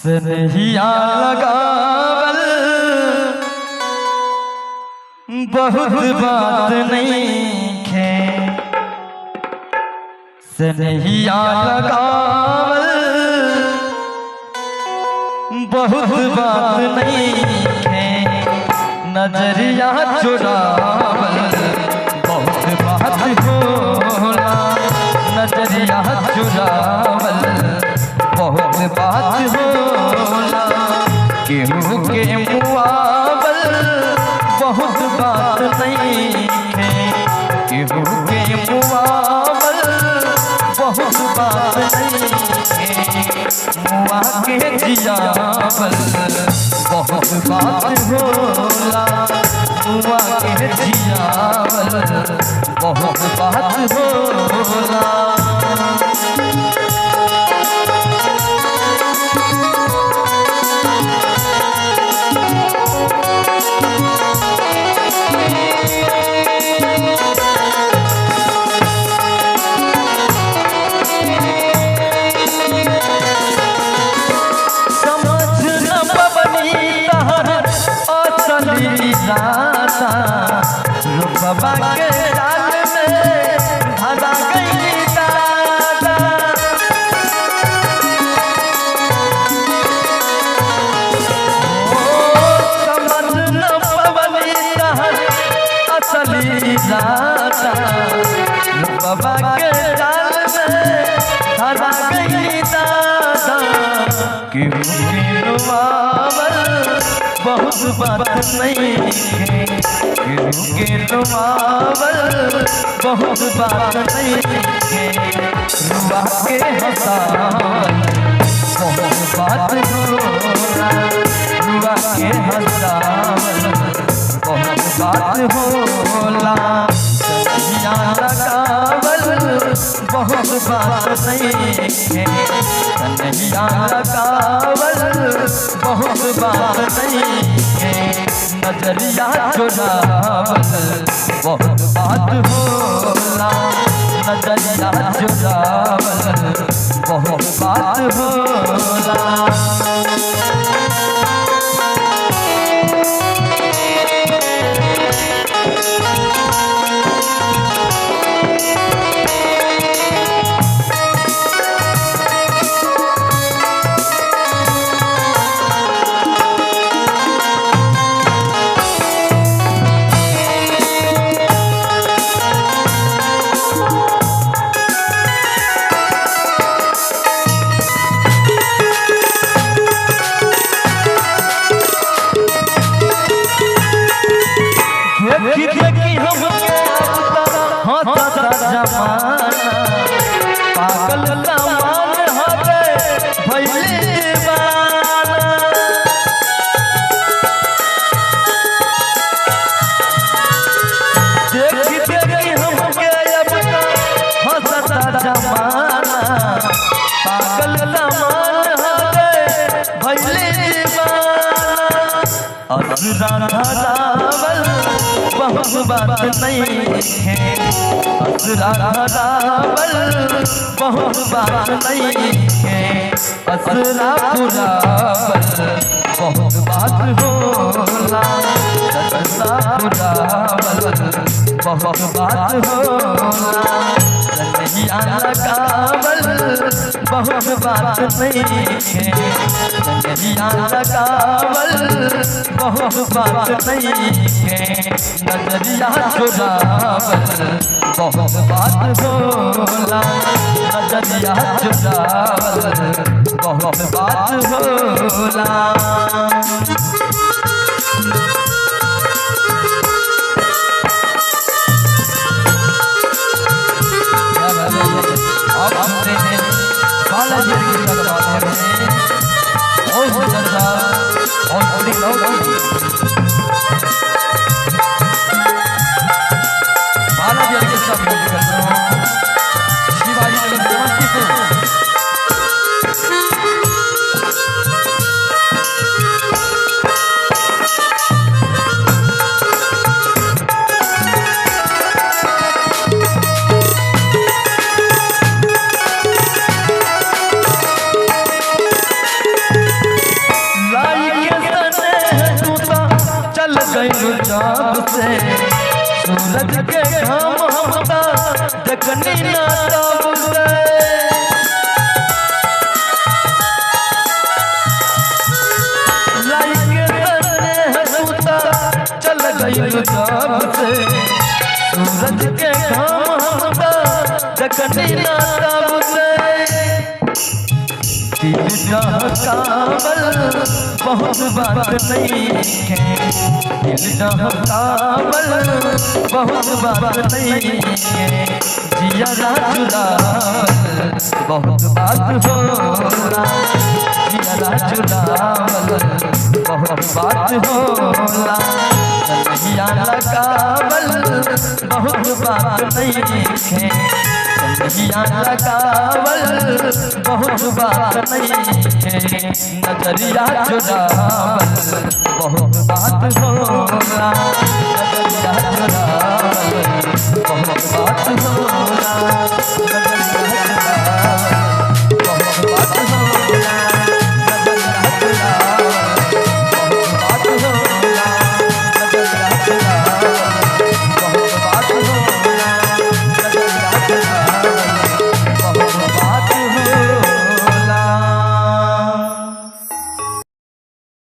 सनहिया लगावल बहुत बात नहीं खे, सनहिया लगावल बहुत बात नहीं खे, नजरिया चुरावल बहुत बात होला, नजरिया चुरावल बहुत बात होला, केहू के मुआवल बहुत बात नहीं है, केहू के मुआवल बहुत बात नहीं है, मुआ के जियावल बहुत बात होला, मुआ के जियावल बहुत बात होला। रूपवा के जाल में धरा गई दादा, समझ न पवनी कहर असली दादा, रूपवा के जाल में धरा गई दादा, केहू के रुआवल बहुत बात नहीं है, केहू के रुआवल बहुत बात नहीं है, रुआ के हंसावल बहुत बात होला, रुआ के हंसावल बहुत बात होला, सनहिया लगावल बहुत बात नहीं है, सनहिया लगावल बहुत बात नहीं है, नजरिया चुरावल बहुत बात होला, नजरिया चुरावल बहुत बात होला। पागल कमान हटे भइले दीवाना, देखी देखी हमके अब हंसता जमाना, पागल कमान हटे भइले दीवाना, असरा धरावल बहुत बात नहीं है, असरा धरावल बहुत बात नहीं है, असरा पुरावल बहुत बात होला, असरा पुरावल बहुत बात होला, सनहिया लगावल बहुत बात नहीं है, सनहिया लगावल बहुत बात नहीं है, नजरिया चुरावल बहुत बात होला, नजरिया चुरावल बहुत बात होला। अब हमसे हैं बालाजी की बात है और जनता और पूरी बालाजी के सब शिवाजी के समस्तीपुर गई जब से सूरज के घाम हमका देखनी ना तब से लाई के तने हसूता चल गई जब से सूरज के घाम हमका देखनी ना तब से दिल काबल बहुत बात नहीं है दिल काबल बहुत बात नहीं है जिया चुरावल बहुत बात होला जिया चुरावल बहुत बात होला कन्हैया लगावल बहुत बात नहीं है कन्हैया लगावल बहुत बात नहीं है नजरिया चुरावल बहुत बात होला।